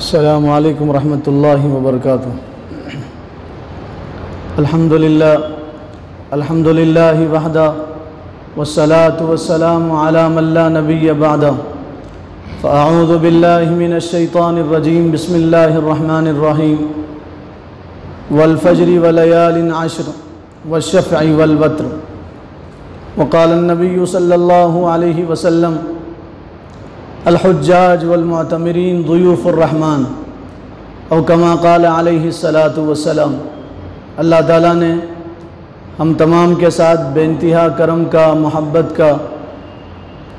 अस्सलामु अलैकुम रहमतुल्लाहि व बरकातुहू। अल्हम्दुलिल्लाहि वहदा वस्सलातु वस्सलामु अला मन ला नबिय्य बअदा। फ़अऊज़ु बिल्लाहि मिनश शैतानिर रजीम। बिस्मिल्लाहिर रहमानिर रहीम। वल फज्रि व लयालिन अश्र वश्शफ़इ वल वत्र। वक़ाल अन्नबिय्यु सल्लल्लाहु अलैहि वसल्लम अल हुज्जाज वल मुअतमिरीन दुयूफ़ुर रहमान औ कमा क़ाल अलैहिस्सलातु वस्सलाम। अल्लाह ताला ने हम तमाम के साथ बेइंतहा करम का, मोहब्बत का,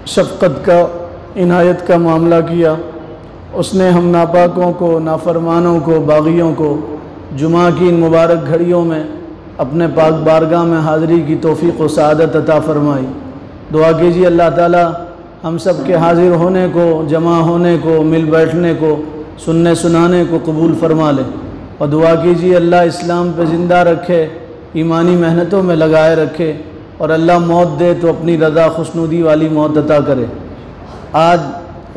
शफ़क़त का, इनायत का मामला किया। उसने हम नापाकों को, नाफरमानों को, बाग़ियों को जुमा की इन मुबारक घड़ियों में अपने पाक बारगाह में हाज़िरी की तौफ़ीक़ व सआदत अता फ़रमाई। दुआ कीजिए अल्लाह ताला हम सब के हाज़िर होने को, जमा होने को, मिल बैठने को, सुनने सुनाने को कबूल फ़रमा ले। और दुआ कीजिए अल्लाह इस्लाम पे ज़िंदा रखे, ईमानी मेहनतों में लगाए रखे, और अल्लाह मौत दे तो अपनी रज़ा खुशनुदी वाली मौत अता करे। आज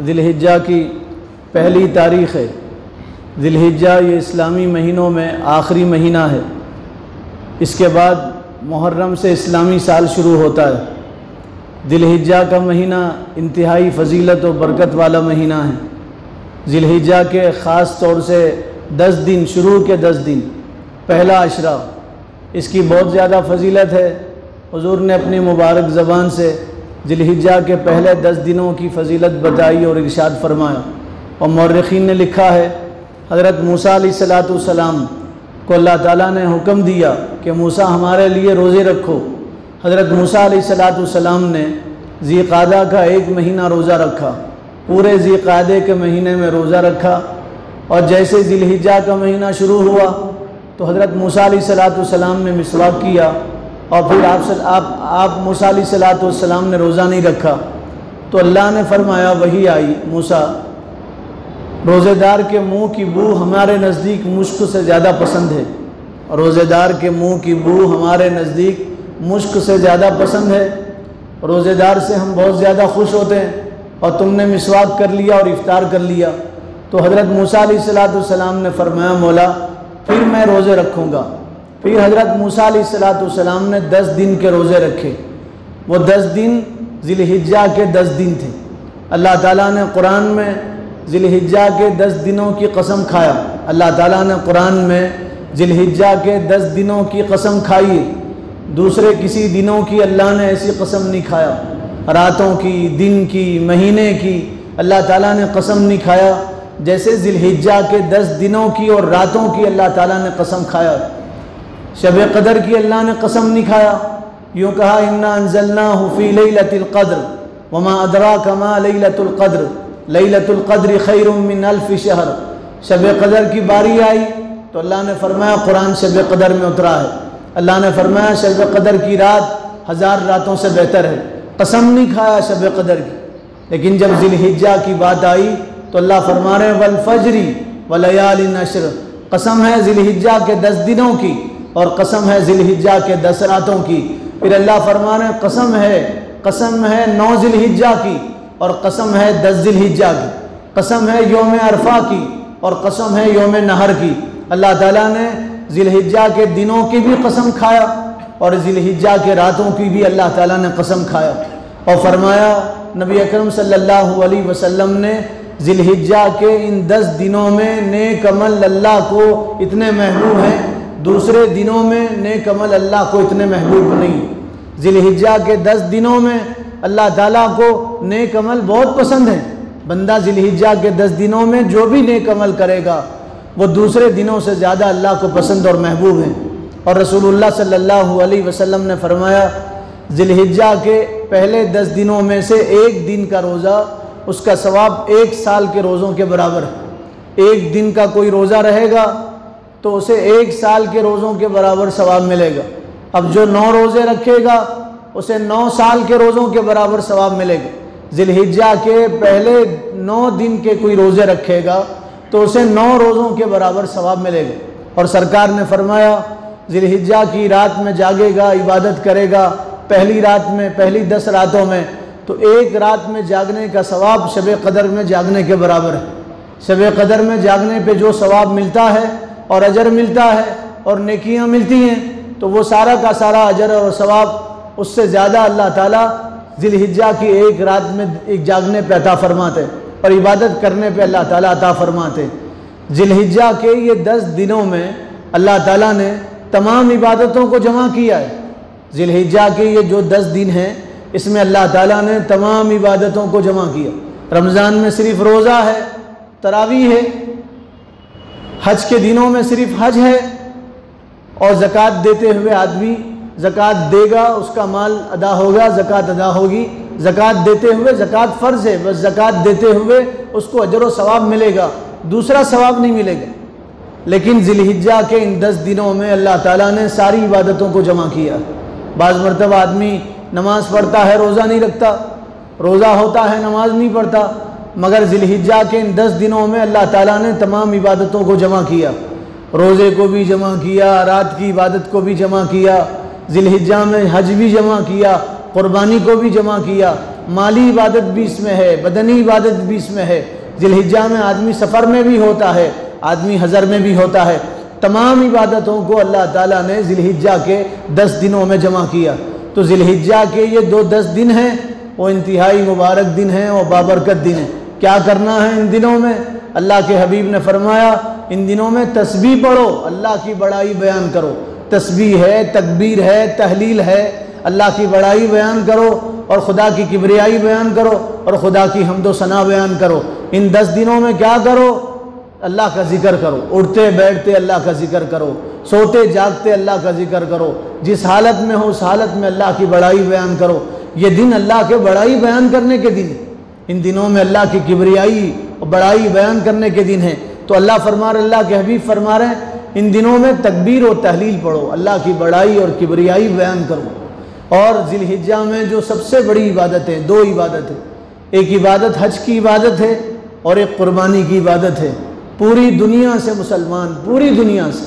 ज़िलहिज्जा की पहली तारीख़ है। ज़िलहिज्जा ये इस्लामी महीनों में आखिरी महीना है। इसके बाद मुहर्रम से इस्लामी साल शुरू होता है। ज़िलहिज्जा का महीना इंतहाई फ़जीलत और बरकत वाला महीना है। ज़िलहिज्जा के ख़ास तौर से 10 दिन, शुरू के 10 दिन, पहला अशरा, इसकी बहुत ज़्यादा फ़जीलत है। हुज़ूर ने अपनी मुबारक ज़बान से ज़िलहिज्जा के पहले 10 दिनों की फ़जीलत बताई और इरशाद फ़रमाया। और मौर्रिख़ीन ने लिखा है हज़रत मूसा अलैहिस्सलाम को अल्लाह ताला ने हुक्म दिया कि मूसा हमारे लिए रोज़े रखो। हज़रत मूसा अलैहिस्सलाम ने ज़िलक़ादा का एक महीना रोज़ा रखा, पूरे ज़िलक़ादे के महीने में रोज़ा रखा। और जैसे ज़िलहिज्जा का महीना शुरू हुआ तो हज़रत मूसा अलैहिस्सलाम ने मिसवाक किया, और फिर आप मूसा अलैहिस्सलाम ने रोज़ा नहीं रखा। तो अल्लाह ने फरमाया, वही आई, मूसा, रोज़ेदार के मुँह की बू हमारे नज़दीक मुश्क से ज़्यादा पसंद है। रोज़ेदार के मुँह की बू हमारे नज़दीक मुश्क से ज़्यादा पसंद है। रोज़ेदार से हम बहुत ज़्यादा खुश होते हैं, और तुमने मिसवाक कर लिया और इफ्तार कर लिया। तो हज़रत मूसा अलैहिस्सलाम ने फरमाया, मौला फिर मैं रोज़े रखूँगा। फिर हज़रत मूसा अलैहिस्सलाम ने 10 दिन के रोज़े रखे। वो 10 दिन ज़िलहिज्जा के 10 दिन थे। अल्लाह ताला ने कुरान में ज़िलहिज्जा के 10 दिनों की कसम खाया। अल्लाह ताला ने कुरान में ज़िलहिज्जा के 10 दिनों की कसम खाई। दूसरे किसी दिनों की अल्लाह ने ऐसी कसम नहीं खाया। रातों की, दिन की, महीने की अल्लाह ताला ने कसम नहीं खाया जैसे ज़िलहिज्जा के 10 दिनों की और रातों की अल्लाह ताला ने कसम खाया। शब क़दर की अल्लाह ने कसम नहीं खाया। यूँ कहा, इन्ना अंज़लनाहु फ़ी लैलतिल क़द्र वमा अदराका मा लैलतुल क़द्र लैलतुल क़द्रि खैरुम मिन अल्फ़ि शहर। शब क़दर की बारी आई तो अल्लाह ने फरमाया कुरान शब क़दर में उतरा है। अल्लाह ने फरमाया शब क़दर की रात 1000 रातों से बेहतर है। कसम नहीं खाया शब क़दर की। लेकिन जब ज़िलहिज्जा की बात आई तो अल्लाह फरमा रहे वल फज्रि व लयालिन अश्र, कसम है ज़िलहिज्जा के 10 दिनों की और कसम है ज़िलहिज्जा के 10 रातों की। फिर अल्लाह फरमा रहे कसम है 9 ज़िलहिज्जा की और कसम है 10 ज़िलहिज्जा की। कसम है यौम अरफा की और कसम है यौम नहर की। अल्लाह ताला ने ज़िलहिज्जा के दिनों की भी कसम खाया और ज़िलहिज्जा के रातों की भी अल्लाह ताला ने कसम खाया। और फरमाया नबी अकरम सल्लल्लाहु अलैहि वसल्लम ने ज़िलहिज्जा के इन 10 दिनों में नेक अमल अल्लाह को इतने महबूब हैं, दूसरे दिनों में नेक अमल अल्लाह को इतने महबूब नहीं। ज़िलहिज्जा के 10 दिनों में अल्लाह ताला को नेक अमल बहुत पसंद है। बंदा ज़िलहिज्जा के 10 दिनों में जो भी नेक अमल करेगा वो दूसरे दिनों से ज़्यादा अल्लाह को पसंद और महबूब है। और रसूलुल्लाह सल्लल्लाहु अलैहि वसल्लम ने फरमाया, ज़िलहिज्जा के पहले 10 दिनों में से एक दिन का रोज़ा, उसका सवाब 1 साल के रोज़ों के बराबर है। एक दिन का कोई रोज़ा रहेगा तो उसे 1 साल के रोज़ों के बराबर सवाब मिलेगा। अब जो 9 रोज़े रखेगा उसे 9 साल के रोज़ों के बराबर सवाब मिलेगा। ज़िलहिज्जा के पहले 9 दिन के कोई रोज़े रखेगा तो उसे 9 रोज़ों के बराबर सवाब मिलेगा। और सरकार ने फरमाया, ज़िलहिज्जा की रात में जागेगा, इबादत करेगा, पहली रात में, पहली 10 रातों में, तो एक रात में जागने का सवाब शब क़दर में जागने के बराबर है। शब क़दर में जागने पे जो सवाब मिलता है और अजर मिलता है और नेकियां मिलती हैं, तो वो सारा का सारा अजर और सवाब उससे ज़्यादा अल्लाह ताला ज़िलहिज्जा की एक रात में एक जागने पे अता फरमाते और इबादत करने पे अल्लाह ताला अता फरमाते। ज़िलहिज्जा के ये 10 दिनों में अल्लाह ताला ने तमाम इबादतों को जमा किया है। ज़िलहिज्जा के ये जो 10 दिन हैं, इसमें अल्लाह ताला ने तमाम इबादतों को जमा किया। रमज़ान में सिर्फ़ रोज़ा है, तरावी है, हज के दिनों में सिर्फ हज है, और ज़कात देते हुए आदमी ज़कात देगा, उसका माल अदा होगा, ज़कात अदा होगी। ज़कात देते हुए, ज़कात फ़र्ज़ है, बस ज़कात देते हुए उसको अजर व सवाब मिलेगा, दूसरा सवाब नहीं मिलेगा। लेकिन ज़िलहिज्जा के इन 10 दिनों में अल्लाह ताला ने सारी इबादतों को जमा किया। बाज़ मरतबा आदमी नमाज़ पढ़ता है, रोज़ा नहीं रखता, रोज़ा होता है, नमाज नहीं पढ़ता, मगर ज़िलहिज्जा के इन 10 दिनों में अल्लाह ताला ने तमाम इबादतों को जमा किया। रोज़े को भी जमा किया, रात की इबादत को भी जमा किया, ज़िलहिज्जा में हज भी जमा किया, क़ुरबानी को भी जमा किया, माली इबादत भी इसमें है, बदनी इबादत भी इसमें है। ज़िलहिज्जा में आदमी सफ़र में भी होता है, आदमी हज़र में भी होता है। तमाम इबादतों को अल्लाह ताला ने ज़िलहिज्जा के 10 दिनों में जमा किया। तो ज़िलहिज्जा के ये 10 दिन हैं, वो इंतहाई मुबारक दिन हैं और बाबरकत दिन हैं। क्या करना है इन दिनों में? अल्लाह के हबीब ने फरमाया, इन दिनों में तस्बीह पढ़ो, अल्लाह की बड़ाई बयान करो। तस्बीह है, तकबीर है, तहलील है, अल्लाह की बड़ाई बयान करो और खुदा की किबरियाई बयान करो और खुदा की हम्दो सना बयान करो। इन 10 दिनों में क्या करो? अल्लाह का जिक्र करो, उठते बैठते अल्लाह का जिक्र करो, सोते जागते अल्लाह का जिक्र करो, जिस हालत में हो उस हालत में अल्लाह की बड़ाई बयान करो। ये दिन अल्लाह के बड़ाई बयान करने के दिन, इन दिनों में अल्लाह की किबरियाई और बड़ाई बयान करने के दिन है। तो अल्लाह फरमा रहे, अल्लाह के हबीब फरमा रहे हैं, इन दिनों में तकबीर और तहलील पढ़ो, अल्लाह की बड़ाई और किबरियाई बयान करो। और ज़िलहिज्जा में जो सबसे बड़ी इबादत है, 2 इबादत है, एक इबादत हज की इबादत है और एक कुर्बानी की इबादत है। पूरी दुनिया से मुसलमान, पूरी दुनिया से,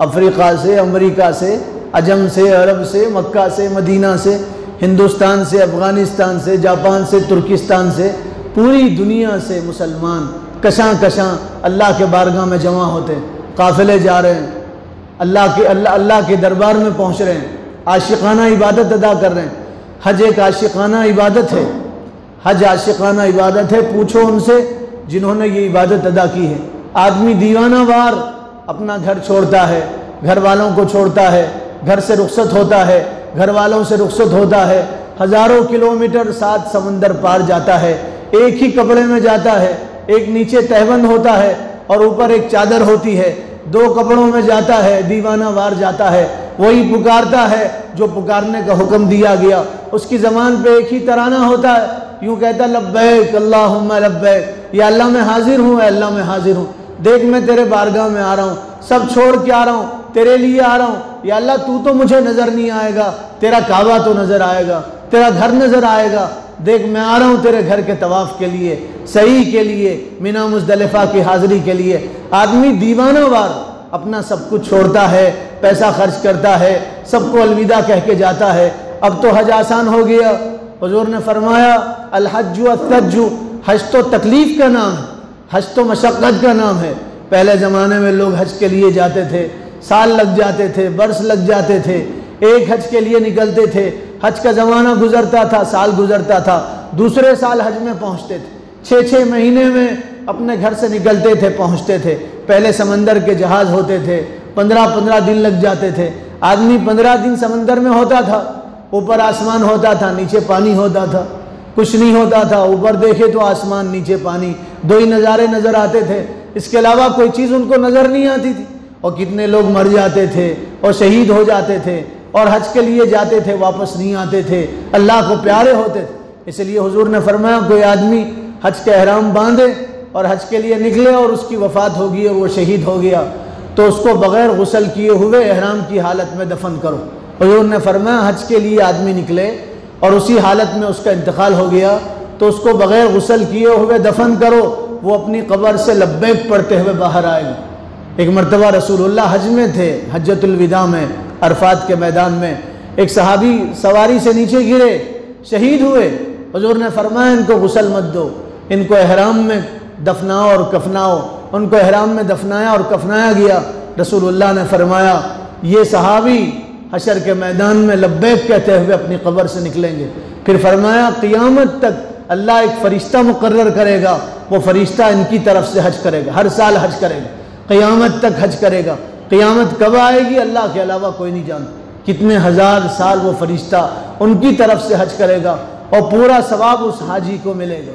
अफ्रीका से, अमेरिका से, अजम से, अरब से, मक्का से, मदीना से, हिंदुस्तान से, अफ़गानिस्तान से, जापान से, तुर्किस्तान से, पूरी दुनिया से मुसलमान कशां कशां अल्लाह के बारगाह में जमा होते हैं। काफ़िले जा रहे हैं, अल्लाह के दरबार में पहुँच रहे हैं, आशिकाना इबादत अदा कर रहे हैं। हज एक आशिकाना इबादत है, हज आशिकाना इबादत है। पूछो उनसे जिन्होंने ये इबादत अदा की है। आदमी दीवाना वार अपना घर छोड़ता है, घर वालों को छोड़ता है, घर से रुखसत होता है, घर वालों से रुखसत होता है, हज़ारों किलोमीटर 7 समंदर पार जाता है, एक ही कपड़े में जाता है, एक नीचे तहबंद होता है और ऊपर एक चादर होती है, 2 कपड़ों में जाता है, दीवाना वार जाता है। वही पुकारता है जो पुकारने का हुक्म दिया गया। उसकी ज़बान पे एक ही तराना होता है, यूँ कहता लब्बैक अल्लाहुम्मा लब्बैक, या अल्लाह मैं हाजिर हूँ, अल्लाह मैं हाजिर हूँ, देख मैं तेरे बारगाह में आ रहा हूँ, सब छोड़ के आ रहा हूँ, तेरे लिए आ रहा हूँ। या अल्लाह तू तो मुझे नज़र नहीं आएगा, तेरा काबा तो नज़र आएगा, तेरा घर नज़र आएगा, देख मैं आ रहा हूँ तेरे घर के तवाफ़ के लिए, सही के लिए, मिना मुज़दलिफ़ा की हाज़िरी के लिए। आदमी दीवाना वार अपना सब कुछ छोड़ता है, पैसा खर्च करता है, सबको अलविदा कह के जाता है। अब तो हज आसान हो गया। हुज़ूर ने फरमाया अल हज्जु अत्तज्जु, हज तो तकलीफ़ का नाम है, हज तो मशक्क़त का नाम है। पहले ज़माने में लोग हज के लिए जाते थे, साल लग जाते थे, बरस लग जाते थे, एक हज के लिए निकलते थे। हज का ज़माना गुजरता था, साल गुजरता था, दूसरे साल हज में पहुँचते थे, 6-6 महीने में अपने घर से निकलते थे, पहुँचते थे। पहले समंदर के जहाज़ होते थे, 15-15 दिन लग जाते थे। आदमी 15 दिन समंदर में होता था, ऊपर आसमान होता था, नीचे पानी होता था, कुछ नहीं होता था। ऊपर देखे तो आसमान, नीचे पानी, 2 ही नज़ारे नज़र आते थे, इसके अलावा कोई चीज़ उनको नज़र नहीं आती थी। और कितने लोग मर जाते थे और शहीद हो जाते थे और हज के लिए जाते थे, वापस नहीं आते थे, अल्लाह को प्यारे होते थे। इसलिए हुजूर ने फरमाया कोई आदमी हज के एहराम बांधे और हज के लिए निकले और उसकी वफ़ात हो गई और वो शहीद हो गया, तो उसको बग़ैर गुस्ल किए हुए एहराम की हालत में दफन करो। हुजूर ने फरमाया हज के लिए आदमी निकले और उसी हालत में उसका इंतकाल हो गया, तो उसको बग़ैर गुस्ल किए हुए दफन करो, वो अपनी कब्र से लब्बैक पढ़ते हुए बाहर आएगा। एक मरतबा रसूलुल्लाह हज में थे, हज्जतुल विदा में, अरफात के मैदान में, एक सहाबी सवारी से नीचे गिरे, शहीद हुए। हुजूर ने फरमाया इनको गुस्ल मत दो, इनको एहराम में दफनाओ और कफनाओ। उनको एहराम में दफनाया और कफनाया गया। रसूलुल्लाह ने फरमाया ये सहाबी हशर के मैदान में लब्बैक कहते हुए अपनी कब्र से निकलेंगे। फिर फरमाया क़ियामत तक अल्लाह एक फ़रिश्ता मुकर्रर करेगा, वो फ़रिश्ता इनकी तरफ से हज करेगा, हर साल हज करेगा, क़ियामत तक हज करेगा। क़ियामत कब आएगी अल्लाह के अलावा कोई नहीं जानता। कितने हज़ार साल वो फ़रिश्ता उनकी तरफ से हज करेगा और पूरा सवाब उस हाजी को मिलेगा।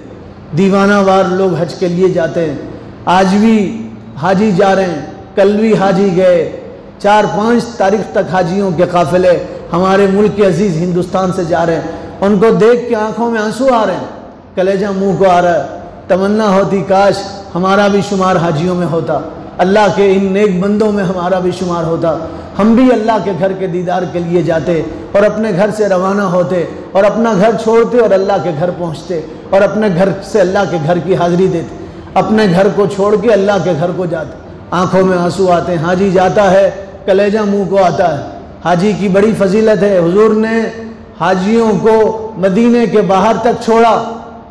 दीवाना वार लोग हज के लिए जाते हैं, आज भी हाजी जा रहे हैं, कल भी हाजी गए। 4-5 तारीख तक हाजियों के काफ़िले हमारे मुल्क के अजीज़ हिंदुस्तान से जा रहे हैं। उनको देख के आंखों में आंसू आ रहे हैं, कलेजा मुंह को आ रहा है। तमन्ना होती काश हमारा भी शुमार हाजियों में होता, अल्लाह के इन नेक बंदों में हमारा भी शुमार होता। हम भी अल्लाह के घर के दीदार के लिए जाते और अपने घर से रवाना होते और अपना घर छोड़ते और अल्लाह के घर पहुँचते और अपने घर से अल्लाह के घर की हाज़िरी देते, अपने घर को छोड़ के अल्लाह के घर को जाते। आँखों में आंसू आते हैं। हाजी जाता है, कलेजा मुँह को आता है। हाजी की बड़ी फजीलत है। हुजूर ने हाजियों को मदीने के बाहर तक छोड़ा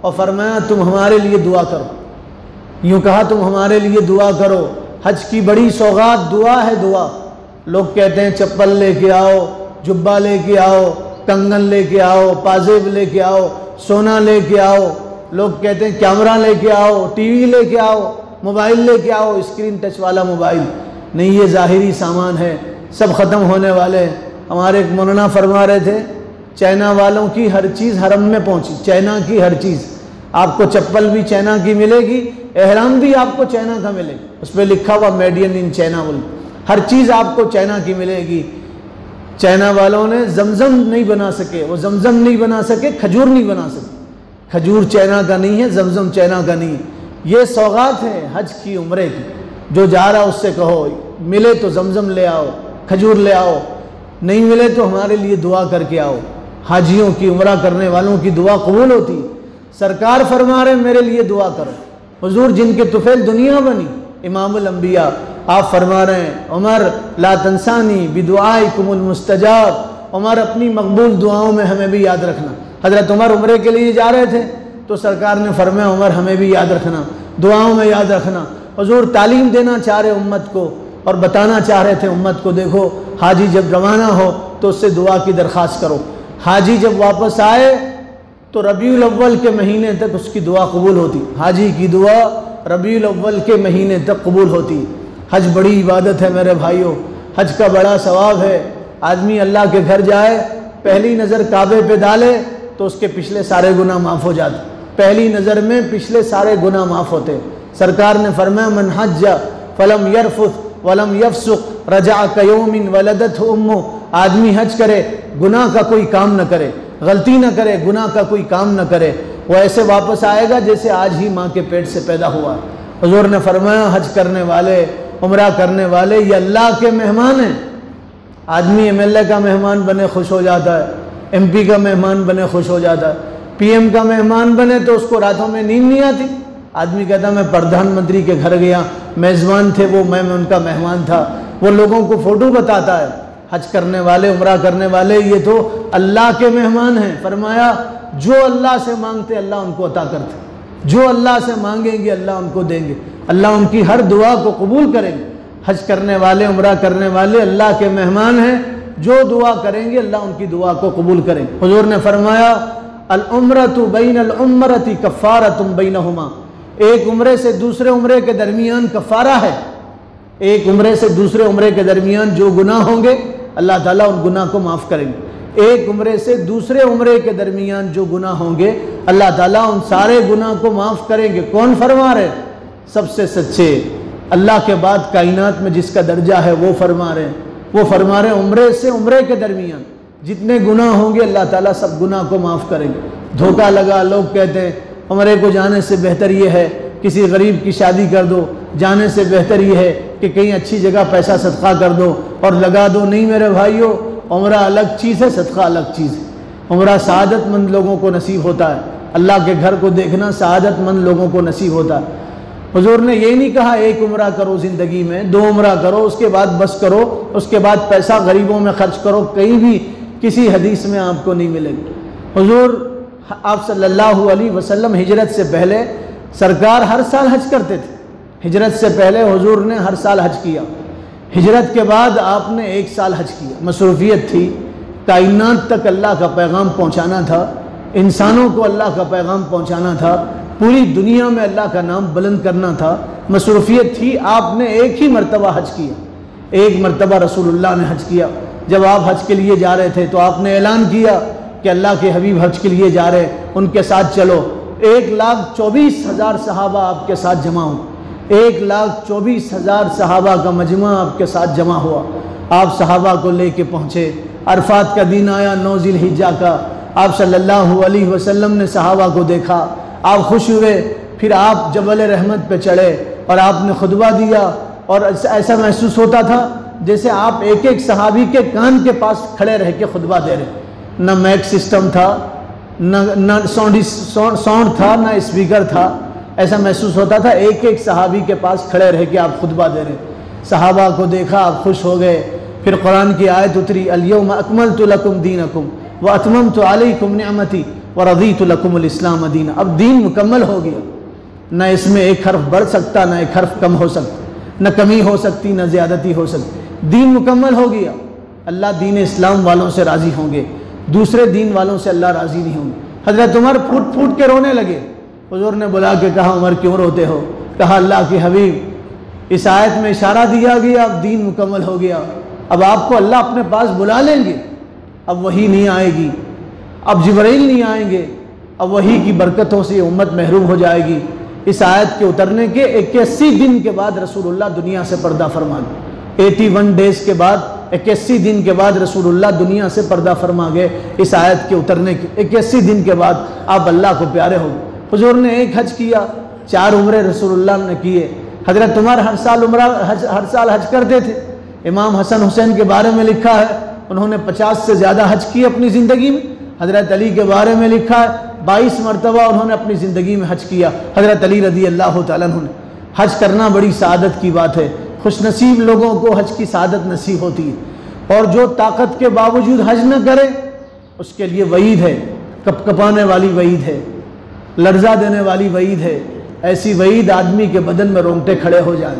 और फरमाया तुम हमारे लिए दुआ करो। यूँ कहा तुम हमारे लिए दुआ करो। हज की बड़ी सौगात दुआ है। दुआ लोग कहते हैं चप्पल लेके आओ, जुब्बा लेके आओ, कंगन लेके आओ, पाजेब लेके आओ, सोना लेके आओ। लोग कहते हैं कैमरा लेके आओ, टीवी लेके आओ, मोबाइल लेके आओ, स्क्रीन टच वाला मोबाइल। नहीं, ये ज़ाहिरी सामान है, सब ख़त्म होने वाले हैं। हमारे एक मौलाना फरमा रहे थे चाइना वालों की हर चीज़ हरम में पहुंची, चाइना की हर चीज़। आपको चप्पल भी चाइना की मिलेगी, एहराम भी आपको चाइना का मिलेगा, उस पर लिखा हुआ मेड इन चाइना बोल। हर चीज़ आपको चाइना की मिलेगी। चाइना वालों ने जमजम नहीं बना सके, वो जमजम नहीं बना सके, खजूर नहीं बना सके। खजूर चाइना का नहीं है, जमजम चाइना का नहीं है। ये सौगात है हज की, उम्रे की। जो जा रहा उससे कहो मिले तो जमजम ले आओ, खजूर ले आओ, नहीं मिले तो हमारे लिए दुआ करके आओ। हाजियों की, उम्रा करने वालों की दुआ कबूल होती। सरकार फरमा रहे मेरे लिए दुआ करो। हुजूर जिनके तुफैल दुनिया बनी, इमामुल अंबिया, आप फरमा रहे हैं उमर ला तंसानी बिदुआइकुमुल मुस्तजाब। उमर अपनी मकबूल दुआओं में हमें भी याद रखना। हज़रत उमर उम्रे के लिए जा रहे थे तो सरकार ने फरमाया उमर हमें भी याद रखना, दुआओं में याद रखना। हुजूर तालीम देना चाह रहे उम्मत को और बताना चाह रहे थे उम्मत को, देखो हाजी जब रवाना हो तो उससे दुआ की दरख्वास्त करो। हाजी जब वापस आए तो रबीउल अव्वल के महीने तक उसकी दुआ कबूल होती। हाजी की दुआ रबीउल अव्वल के महीने तक कबूल होती। हज बड़ी इबादत है मेरे भाइयों, हज का बड़ा सवाब है। आदमी अल्लाह के घर जाए, पहली नज़र काबे पे डाले तो उसके पिछले सारे गुनाह माफ़ हो जाते। पहली नज़र में पिछले सारे गुनाह माफ़ होते। सरकार ने फरमाया मन हज फलम यरफुस वलम यफसुक रजा कयौमिन वलदत उम्मु। आदमी हज करे, गुनाह का कोई काम न करे, गलती न करे, गुनाह का कोई काम न करे, वो ऐसे वापस आएगा जैसे आज ही माँ के पेट से पैदा हुआ। हुजूर ने फरमाया हज करने वाले, उम्रा करने वाले ये अल्लाह के मेहमान हैं। आदमी एमएलए का मेहमान बने खुश हो जाता है, एमपी का मेहमान बने खुश हो जाता है, पीएम का मेहमान बने तो उसको रातों में नींद नहीं आती। आदमी कहता मैं प्रधानमंत्री के घर गया, मेज़बान थे वो, मैं उनका मेहमान था। वो लोगों को फ़ोटो बताता है। हज करने वाले, उम्रा करने वाले ये तो अल्लाह के मेहमान हैं। फरमाया जो अल्लाह से मांगते अल्लाह उनको अता करते, जो अल्लाह से मांगेंगे अल्लाह उनको देंगे, अल्लाह उनकी हर दुआ को कबूल करेंगे। हज करने वाले, उम्रा करने वाले अल्लाह के मेहमान हैं, जो दुआ करेंगे अल्लाह उनकी दुआ को कबूल करेंगे। हुजूर ने फरमाया अल उम्रतु बैनल उम्रति कफ़ारतुम बैनहुमा। एक उम्रे से दूसरे उम्रे के दरमियान कफ़ारा है। एक उम्रे से दूसरे उम्रे के दरमियान जो गुनाह होंगे अल्लाह ताला उन गुनाह को माफ़ करेंगे। एक उम्रे से दूसरे उम्रे के दरमियान जो गुनाह होंगे अल्लाह ताला उन सारे गुनाह को माफ़ करेंगे। कौन फरमा रहे? सबसे सच्चे, अल्लाह के बाद कायनात में जिसका दर्जा है वो फरमा रहे हैं। वो फरमा रहे हैं उम्रे से उम्रे के दरमियान जितने गुनाह होंगे अल्लाह ताला सब गुनाह को माफ़ करेंगे। धोखा लगा, लोग कहते हैं उम्रे को जाने से बेहतर ये है किसी गरीब की शादी कर दो, जाने से बेहतर ये है कि कहीं अच्छी जगह पैसा सदका कर दो और लगा दो। नहीं मेरे भाइयों, उम्रा अलग चीज़ है, सदका अलग चीज़ है। उम्रा सआदतमंद लोगों को नसीब होता है। अल्लाह के घर को देखना सआदतमंद लोगों को नसीब होता है। हुजूर ने ये नहीं कहा एक उम्रा करो ज़िंदगी में, 2 उम्रा करो, उसके बाद बस करो, उसके बाद पैसा गरीबों में खर्च करो। कहीं भी किसी हदीस में आपको नहीं मिलेगी। हुजूर आप सल्लल्लाहु अलैहि वसल्लम हिजरत से पहले सरकार हर साल हज करते थे। हिजरत से पहले हुजूर ने हर साल हज किया, हिजरत के बाद आपने 1 साल हज किया। मसरूफियत थी, कायनात तक अल्लाह का पैगाम पहुँचाना था, इंसानों को अल्लाह का पैगाम पहुँचाना था, पूरी दुनिया में अल्लाह का नाम बुलंद करना था। मसरूफियत थी, आपने एक ही मरतबा हज किया। एक मरतबा रसूलुल्लाह ने हज किया। जब आप हज के लिए जा रहे थे तो आपने ऐलान किया कि अल्लाह के हबीब हज के लिए जा रहे हैं, उनके साथ चलो। 1,24,000 सहाबा आपके साथ जमा हो, 1,24,000 सहाबा का मजमा आपके साथ जमा हुआ। आप सहाबा को लेके पहुँचे। अरफात का दिन आया, 9 ज़िलहिज्जा का। आप सल्लल्लाहु अलैहि वसल्लम ने सहाबा को देखा, आप खुश हुए। फिर आप जबल रहमत पे चढ़े और आपने खुतबा दिया, और ऐसा महसूस होता था जैसे आप एक एक सहाबी के कान के पास खड़े रह के खुतबा दे रहे। न मैक सिस्टम था, न साउंड था, न स्पीकर था। ऐसा महसूस होता था एक एक सहाबी के पास खड़े रह के आप खुतबा दे रहे। सहाबा को देखा, आप खुश हो गए। फिर कुरान की आयत उतरी, अल-यौम अकमलतु लकुम दीनकुम व अतममतु अलैकुम निअमती व रज़ीतु लकुमुल इस्लाम दीना। अब दीन मुकम्मल हो गया, न इसमें एक हर्फ बढ़ सकता, न एक हर्फ कम हो सकता, न कमी हो सकती, न ज़्यादती हो सकती। दीन मुकम्मल हो गया। अल्लाह दीन इस्लाम वालों से राज़ी होंगे, दूसरे दीन वालों से अल्लाह राज़ी नहीं होंगे। हज़रत उमर फूट फूट के रोने लगे। हुज़ूर ने बुला के कहा, उमर क्यों रोते हो? कहा, अल्लाह के हबीब, इस आयत में इशारा दिया गया, अब दीन मुकम्मल हो गया, अब आपको अल्लाह अपने पास बुला लेंगे। अब वही नहीं आएगी, अब जिब्राइल नहीं आएंगे, अब वही की बरकतों से उम्मत महरूम हो जाएगी। इस आयत के उतरने के 81 दिन के बाद रसूलुल्लाह दुनिया से पर्दा फरमा गए। 81 डेज़ के बाद, 81 दिन के बाद रसूलुल्लाह दुनिया से पर्दा फरमा गए। इस आयत के उतरने के 81 दिन के बाद आप अल्लाह को प्यारे हो गए। हुजूर ने 1 हज किया, 4 उम्रे रसूलुल्लाह ने किए। हज़रत उमर हर साल हज करते थे। इमाम हसन हुसैन के बारे में लिखा है, उन्होंने 50 से ज़्यादा हज किए अपनी ज़िंदगी में। हज़रत अली के बारे में लिखा है, 22 मरतबा उन्होंने अपनी ज़िंदगी में हज किया। हज़रत अली रज़ी अल्लाह तआला अन्हु ने। हज करना बड़ी सआदत की बात है। खुशनसीब लोगों को हज की सआदत नसीब होती है। और जो ताकत के बावजूद हज न करे उसके लिए वईद है, कपकपाने वाली वईद है, लर्जा देने वाली वईद है। ऐसी वईद आदमी के बदन में रोंगटे खड़े हो जाए।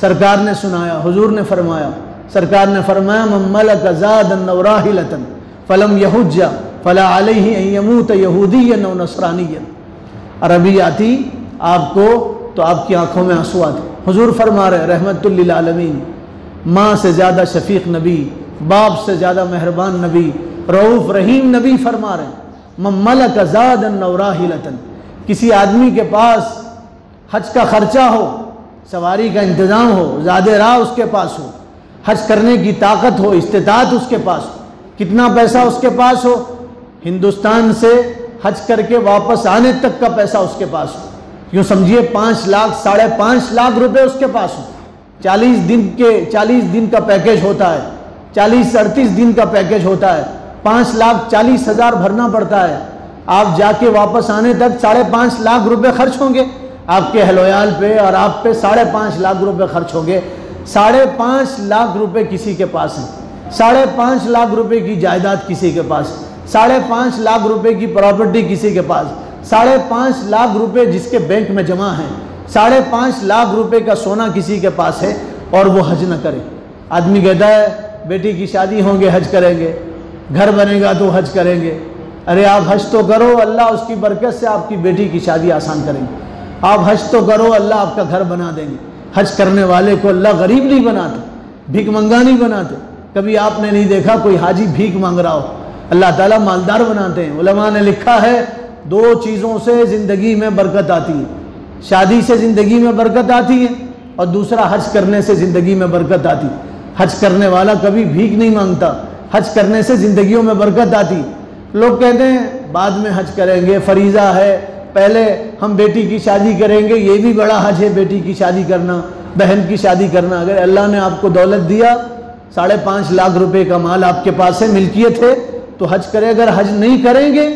सरकार ने सुनाया, हुजूर ने फरमाया, सरकार ने फरमाया, मन मलक ज़ादन औ राहिलतन फलम यहुज्जा फला अलैहि अन यमूत यहूदिय्यन औ नसरानिय्यन। अरबी आती आपको तो आपकी आंखों में आंसू आते। हुजूर फरमा रहे, रहमतुल लिल आलमीन, माँ से ज़्यादा शफीक नबी, बाप से ज़्यादा मेहरबान नबी, रऊफ़ रहीम नबी फरमा रहे, मन मलक ज़ादन औ राहिलतन, किसी आदमी के पास हज का खर्चा हो, सवारी का इंतज़ाम हो, ज़ादे राह उसके पास हो, हज करने की ताकत हो, इस्तिताअत उसके पास हो, कितना पैसा उसके पास हो, हिंदुस्तान से हज करके वापस आने तक का पैसा उसके पास हो, यूँ समझिए 5 लाख 5.5 लाख रुपए उसके पास हो। 40 दिन का पैकेज होता है, 40-38 दिन का पैकेज होता है, 5,40,000 भरना पड़ता है। आप जाके वापस आने तक 5.5 लाख रुपए खर्च होंगे आपके हलोयाल पे, और आप पे 5.5 लाख रुपए खर्च होंगे। 5.5 लाख रुपए किसी के पास है, 5.5 लाख रुपए की जायदाद किसी के पास, 5.5 लाख रुपए की प्रॉपर्टी किसी के पास, 5.5 लाख रुपए जिसके बैंक में जमा है, 5.5 लाख रुपए का सोना किसी के पास है, और वो हज न करे। आदमी कहता है बेटी की शादी होंगे हज करेंगे, घर बनेगा तो हज करेंगे। अरे आप हज तो करो, अल्लाह उसकी बरकत से आपकी बेटी की शादी आसान करेंगे। आप हज तो करो, अल्लाह आपका घर बना देंगे। हज करने वाले को अल्लाह गरीब नहीं बनाते, भीख मंगा नहीं बनाते। कभी आपने नहीं देखा कोई हाजी भीख मांग रहा हो, अल्लाह ताला मालदार बनाते हैं। उलमा ने लिखा है 2 चीज़ों से ज़िंदगी में बरकत आती है, शादी से ज़िंदगी में बरकत आती है, और दूसरा हज करने से ज़िंदगी में बरकत आती है। हज करने वाला कभी भीख नहीं मांगता, हज करने से ज़िंदगियों में बरकत आती। लोग कहते हैं बाद में हज करेंगे, फरीज़ा है, पहले हम बेटी की शादी करेंगे, ये भी बड़ा हज है बेटी की शादी करना, बहन की शादी करना। अगर अल्लाह ने आपको दौलत दिया, 5.5 लाख रुपए का माल आपके पास है, मिल्कियत है, तो हज करें। अगर हज नहीं करेंगे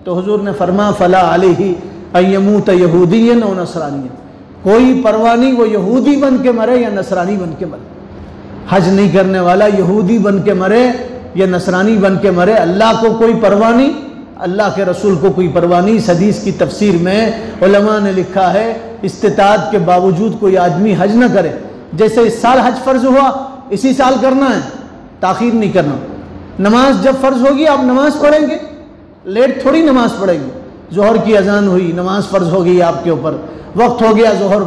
तो हुजूर ने फरमा फला अलैहि अन यमूत यहूदिय्यन औ नसरानिय्यन, कोई परवाह नहीं वो यहूदी बन के मरे या नसरानी बन के मरे। हज नहीं करने वाला यहूदी बन के मरे या नसरानी बन के मरे, अल्लाह को कोई परवाह नहीं, अल्लाह के रसूल को कोई परवाह नहीं। इस हदीस की तफसीर में उलमा ने लिखा है इस्तिताअत के बावजूद कोई आदमी हज न करे, जैसे इस साल हज फ़र्ज हुआ इसी साल करना है, ताख़ीर नहीं करना। नमाज जब फ़र्ज होगी आप नमाज पढ़ेंगे, लेट थोड़ी नमाज पढ़ेंगे। ज़ोहर की अजान हुई, नमाज फ़र्ज हो गई आपके ऊपर, वक्त हो गया ज़ोहर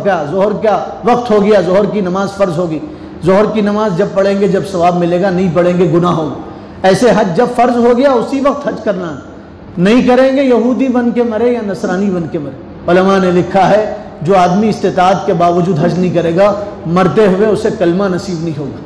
का वक्त हो गया, ज़ोहर की नमाज फ़र्ज होगी। ज़ोहर की नमाज जब पढ़ेंगे जब सवाब मिलेगा, नहीं पढ़ेंगे गुनाह होगा। ऐसे हज जब फ़र्ज हो गया उसी वक्त हज करना है, नहीं करेंगे यहूदी बन के मरे या नसरानी बन के मरे। उलमा ने लिखा है जो आदमी इस्तिताअत के बावजूद हज नहीं करेगा, मरते हुए उसे कलमा नसीब नहीं होगा,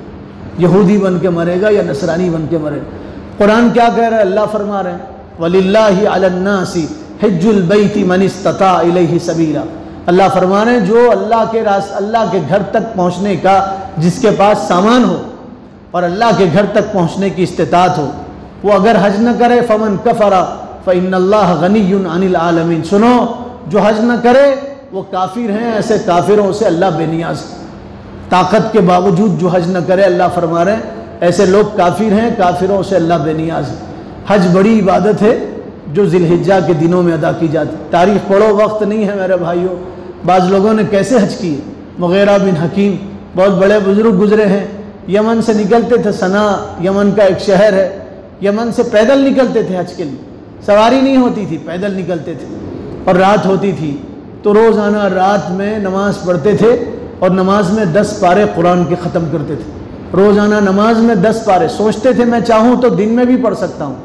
यहूदी बन के मरेगा या नसरानी बन के मरेगा। कुरान क्या कह रहा है? अल्लाह फरमा रहे हैं वलिल्लाहि अलन्नासी हिज्जुल बैति मन इस्तता इलैहि सबीला। अल्लाह फरमा रहे हैं जो अल्लाह के घर तक पहुँचने का जिसके पास सामान हो और अल्लाह के घर तक पहुँचने की इस्तिताअत हो, वो अगर हज न करे फमन कफरा फ़इन्नल्लाह गनियुन अनिल आलमीन। सुनो, जो हज न करे वो काफिर हैं, ऐसे काफिरों से अल्लाह बेनियाज। ताकत के बावजूद जो हज न करे, अल्लाह फरमा रहे हैं ऐसे लोग काफिर हैं, काफिरों से अल्लाह बेनियाज। हज बड़ी इबादत है जो ज़िलहिज्जा के दिनों में अदा की जाती। तारीख़ पढ़ो, वक्त नहीं है मेरे भाइयों। बाज़ लोगों ने कैसे हज किए। मुग़ीरा बिन हकीम बहुत बड़े बुज़ुर्ग गुजरे हैं, यमन से निकलते थे, सना यमन का एक शहर है, यमन से पैदल निकलते थे हज के लिए, सवारी नहीं होती थी, पैदल निकलते थे और रात होती थी तो रोज़ाना रात में नमाज़ पढ़ते थे और नमाज में 10 पारे कुरान के ख़त्म करते थे। रोज़ाना नमाज में 10 पारे। सोचते थे मैं चाहूँ तो दिन में भी पढ़ सकता हूँ,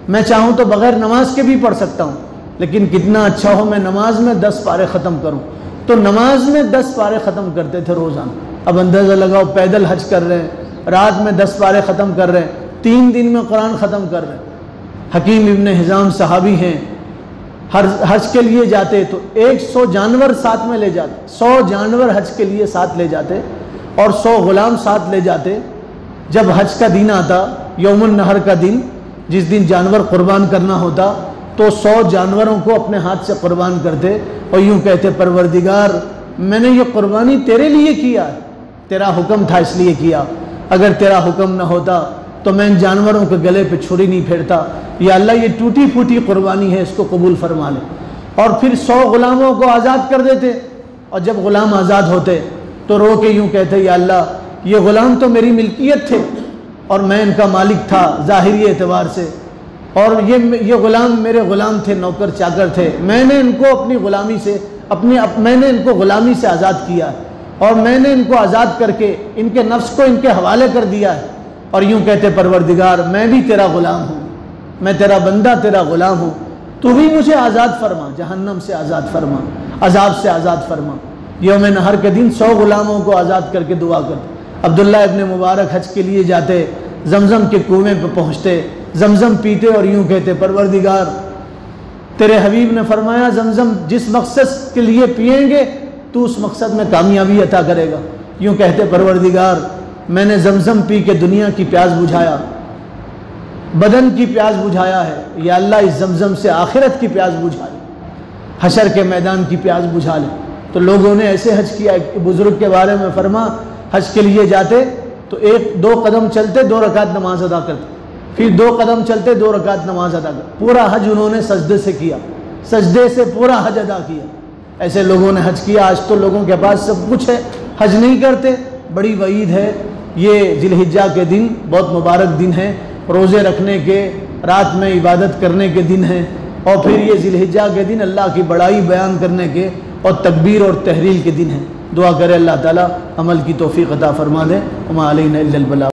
मैं चाहूँ तो बग़ैर नमाज के भी पढ़ सकता हूँ, लेकिन कितना अच्छा हो मैं नमाज में 10 पारे ख़त्म करूँ। तो नमाज में 10 पारे ख़त्म करते थे रोज़ाना। अब अंदाज़ा लगाओ, पैदल हज कर रहे हैं, रात में 10 पारे ख़त्म कर रहे हैं, 3 दिन में कुरान ख़त्म कर रहे हैं। हकीम इब्न हिज़ाम सहाबी हैं, हर हज के लिए जाते तो 100 जानवर साथ में ले जाते, 100 जानवर हज के लिए साथ ले जाते और 100 ग़ुलाम साथ ले जाते। जब हज का दिन आता, यौमुन नहर का दिन, जिस दिन जानवर कुर्बान करना होता, तो 100 जानवरों को अपने हाथ से कुर्बान करते और यूँ कहते परवरदिगार मैंने ये कुर्बानी तेरे लिए किया है, तेरा हुक्म था इसलिए किया, अगर तेरा हुक्म न होता तो मैं इन जानवरों के गले पे छुरी नहीं फेरता। या अल्लाह ये टूटी फूटी कुर्बानी है, इसको कबूल फरमा ले। और फिर 100 ग़ुलामों को आज़ाद कर देते और जब ग़ुलाम आज़ाद होते तो रो के यूँ कहते या अल्लाह ये ग़ुलाम तो मेरी मिल्कियत थे और मैं इनका मालिक था ज़ाहिरी एतबार से, और ये ग़ुलाम मेरे ग़ुलाम थे, नौकर चाकर थे, मैंने इनको अपनी ग़ुलामी से मैंने इनको ग़ुलामी से आज़ाद किया है और मैंने इनको आज़ाद करके इनके नफ्स को इनके हवाले कर दिया है। और यूँ कहते परवरदिगार मैं भी तेरा ग़ुलाम हूँ, मैं तेरा बंदा, तेरा ग़ुलाम हूँ, तू भी मुझे आज़ाद फरमा, जहन्नम से आज़ाद फरमा, अज़ाब से आज़ाद फरमा। यौम नहर के दिन 100 ग़ुलामों को आज़ाद करके दुआ करते। अब्दुल्ला इब्न मुबारक हज के लिए जाते, जमज़म के कुएँ पर पहुँचते, जमज़म पीते और यूँ कहते परवरदिगार तेरे हबीब ने फरमाया जमज़म जिस मकसद के लिए पिएंगे तू उस मकसद में कामयाबी अता करेगा। यूँ कहते परवरदिगार मैंने जमज़म पी के दुनिया की प्यास बुझाया, बदन की प्यास बुझाया है, या अल्लाह इस जमज़म से आखिरत की प्यास बुझा ले, हशर के मैदान की प्यास बुझा ले। तो लोगों ने ऐसे हज किया। बुज़ुर्ग के बारे में फरमा हज के लिए जाते तो 1-2 कदम चलते 2 रकात नमाज अदा करते, फिर 2 कदम चलते 2 रकात नमाज अदा करते। पूरा हज उन्होंने सजदे से किया, सजदे से पूरा हज अदा किया। ऐसे लोगों ने हज किया। आज तो लोगों के पास सब कुछ है, हज नहीं करते। बड़ी वईद है। ये ज़िलहिज्जा के दिन बहुत मुबारक दिन है, रोज़े रखने के, रात में इबादत करने के दिन है, और फिर ये ज़िलहिज्जा के दिन अल्लाह की बड़ाई बयान करने के और तकबीर और तहरील के दिन है। दुआ करे अल्लाह ताला अमल की तौफीक अता फरमा दे। वमा अलैना इल्लल बलाग।